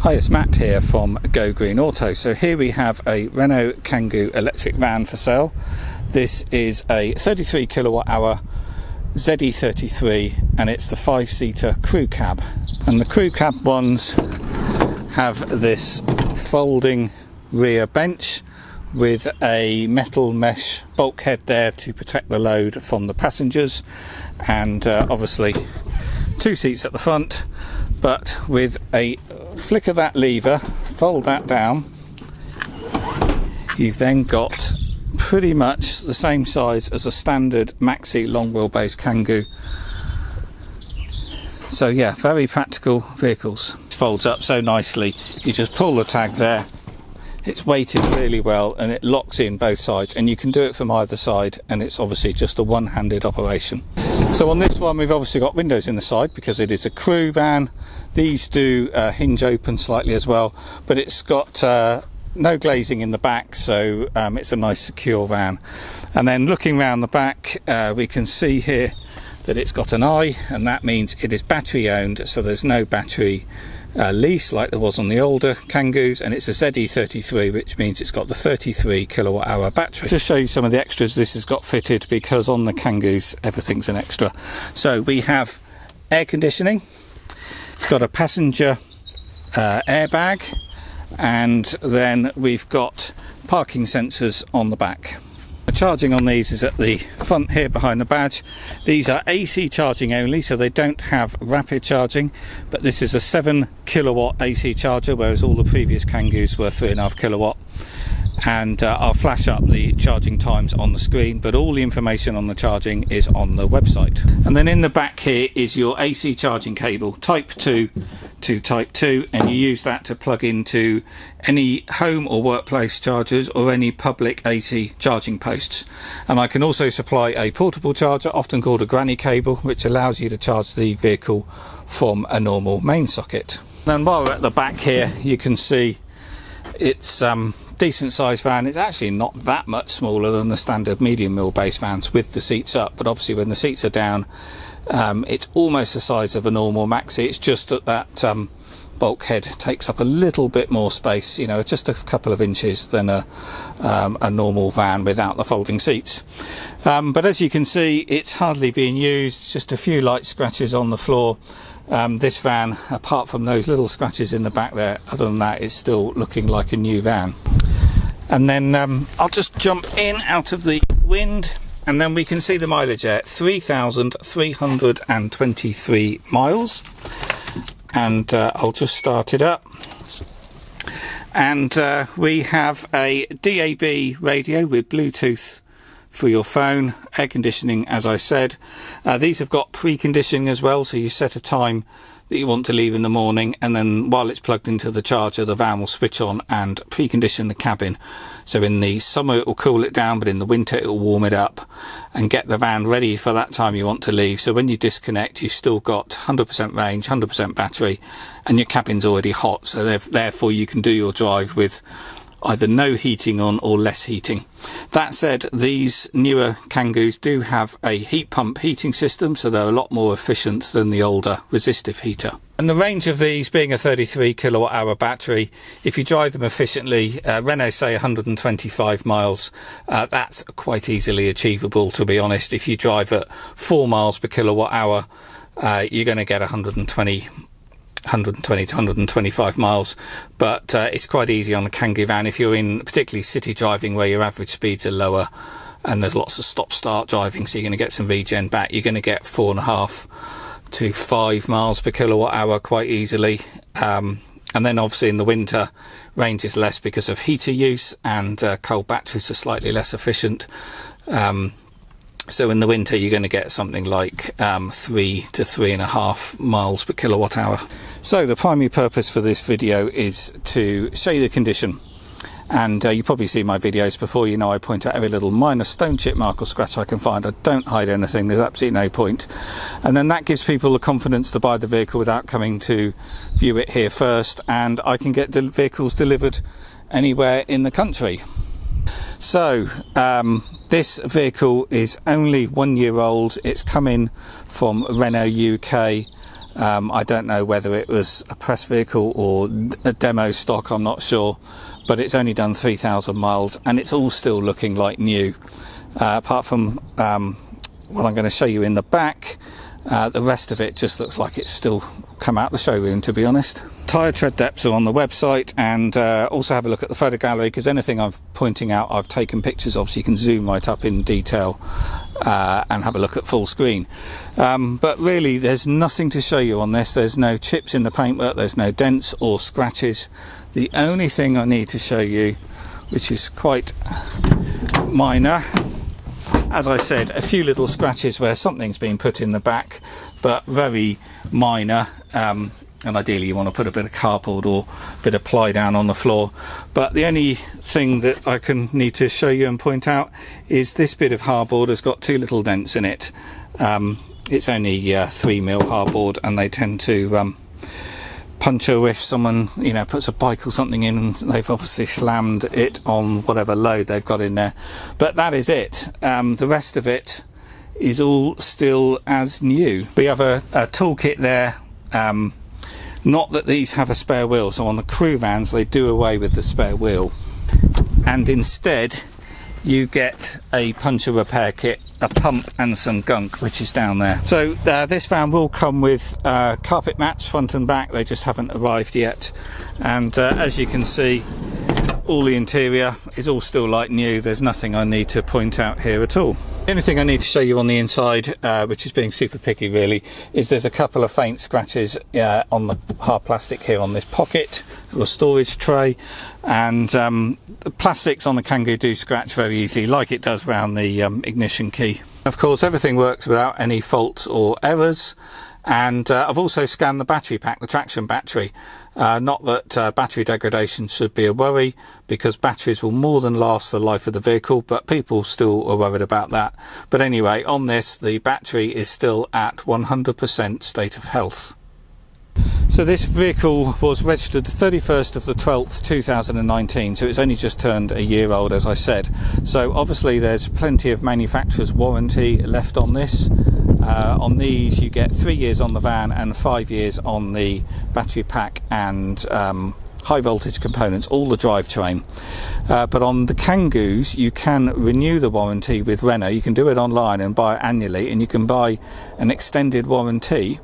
Hi, it's Matt here from Go Green Auto. So here we have a Renault Kangoo electric van for sale. This is a 33 kilowatt hour ZE33 and it's the 5-seater crew cab. And the crew cab ones have this folding rear bench with a metal mesh bulkhead there to protect the load from the passengers, and obviously 2 seats at the front, but with a flick of that lever, fold that down, you've then got pretty much the same size as a standard maxi long wheelbase Kangoo. So yeah, very practical vehicles. It folds up so nicely, you just pull the tag there, it's weighted really well and it locks in both sides, and you can do it from either side, and it's obviously just a one-handed operation. So on this one we've obviously got windows in the side because it is a crew van. These do hinge open slightly as well, but it's got no glazing in the back, so it's a nice secure van. And then looking around the back, we can see here that it's got an eye, and that means it is battery owned, so there's no battery lease like there was on the older Kangoos, and it's a ZE33, which means it's got the 33 kilowatt hour battery. Just show you some of the extras this has got fitted, because on the Kangoos everything's an extra. So we have air conditioning, it's got a passenger airbag, and then we've got parking sensors on the back. The charging on these is at the front here behind the badge. These are AC charging only, so they don't have rapid charging, but this is a 7 kilowatt AC charger, whereas all the previous Kangoos were 3.5 kilowatt. And I'll flash up the charging times on the screen, but all the information on the charging is on the website. And then in the back here is your AC charging cable, type 2 to type 2, and you use that to plug into any home or workplace chargers or any public AC charging posts. And I can also supply a portable charger, often called a granny cable, which allows you to charge the vehicle from a normal main socket. And while we're at the back here, you can see it's decent sized van. It's actually not that much smaller than the standard medium wheelbase vans with the seats up, but obviously when the seats are down, it's almost the size of a normal maxi. It's just that bulkhead takes up a little bit more space, you know, just a couple of inches than a normal van without the folding seats. But as you can see, it's hardly being used, just a few light scratches on the floor. This van, apart from those little scratches in the back there, other than that, it's still looking like a new van. And then I'll just jump in out of the wind, and then we can see the mileage there, 3,323 miles. And I'll just start it up. And we have a DAB radio with Bluetooth for your phone, air conditioning, as I said. These have got preconditioning as well, so you set a time that you want to leave in the morning, and then while it's plugged into the charger, the van will switch on and precondition the cabin. So in the summer it will cool it down, but in the winter it will warm it up and get the van ready for that time you want to leave. So when you disconnect, you've still got 100% range, 100% battery, and your cabin's already hot, so therefore you can do your drive with either no heating on or less heating. That said, these newer Kangoos do have a heat pump heating system, so they're a lot more efficient than the older resistive heater. And the range of these being a 33 kilowatt hour battery, if you drive them efficiently, Renault say 125 miles, that's quite easily achievable, to be honest. If you drive at 4 miles per kilowatt hour, you're going to get 120 to 125 miles, but it's quite easy on a Kangoo van if you're in particularly city driving where your average speeds are lower and there's lots of stop-start driving, so you're going to get some regen back. You're going to get 4.5 to 5 miles per kilowatt hour quite easily. And then obviously in the winter, range is less because of heater use, and cold batteries are slightly less efficient. So in the winter you're going to get something like 3 to 3.5 miles per kilowatt hour. So the primary purpose for this video is to show you the condition. And you probably see my videos before, you know I point out every little minor stone chip mark or scratch I can find. I don't hide anything, there's absolutely no point. And then that gives people the confidence to buy the vehicle without coming to view it here first, and I can get vehicles delivered anywhere in the country. So this vehicle is only 1 year old. It's coming from Renault UK. I don't know whether it was a press vehicle or a demo stock, I'm not sure, but it's only done 3,000 miles and it's all still looking like new. Apart from what I'm going to show you in the back, the rest of it just looks like it's still come out the showroom, to be honest. Tyre tread depths are on the website, and also have a look at the photo gallery, because anything I'm pointing out I've taken pictures of, so you can zoom right up in detail and have a look at full screen. But really there's nothing to show you on this. There's no chips in the paintwork, there's no dents or scratches. The only thing I need to show you, which is quite minor, as I said, a few little scratches where something's been put in the back, but very minor, and ideally you want to put a bit of cardboard or a bit of ply down on the floor. But the only thing that I need to show you and point out is this bit of hardboard has got 2 little dents in it. It's only 3mm hardboard, and they tend to puncture if someone, you know, puts a bike or something in and they've obviously slammed it on whatever load they've got in there. But that is it. The rest of it is all still as new. We have a toolkit there. Not that these have a spare wheel, so on the crew vans they do away with the spare wheel, and instead you get a puncture repair kit, a pump and some gunk, which is down there. So this van will come with carpet mats front and back. They just haven't arrived yet, and as you can see, all the interior is all still like new. There's nothing I need to point out here at all. The only thing I need to show you on the inside, which is being super picky really, is there's a couple of faint scratches on the hard plastic here on this pocket or storage tray, and the plastics on the Kangoo do scratch very easily, like it does around the ignition key. Of course, everything works without any faults or errors. And I've also scanned the battery pack, the traction battery. Not that battery degradation should be a worry, because batteries will more than last the life of the vehicle, but people still are worried about that. But anyway, on this, the battery is still at 100% state of health. So this vehicle was registered 31st of the 12th 2019, so it's only just turned a year old, as I said. So obviously there's plenty of manufacturer's warranty left on this. On these you get 3 years on the van and 5 years on the battery pack and high voltage components, all the drivetrain. But on the Kangoos you can renew the warranty with Renault. You can do it online and buy it annually, and you can buy an extended warranty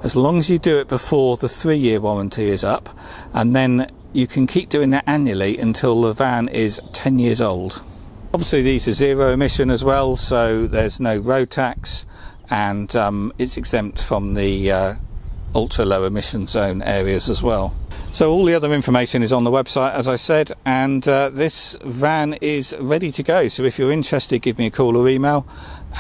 as long as you do it before the 3-year warranty is up, and then you can keep doing that annually until the van is 10 years old. Obviously these are zero emission as well, so there's no road tax, and it's exempt from the ultra low emission zone areas as well. So all the other information is on the website, as I said, and this van is ready to go. So if you're interested, give me a call or email,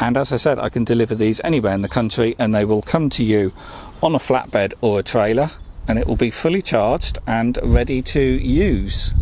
and as I said, I can deliver these anywhere in the country, and they will come to you on a flatbed or a trailer, and it will be fully charged and ready to use.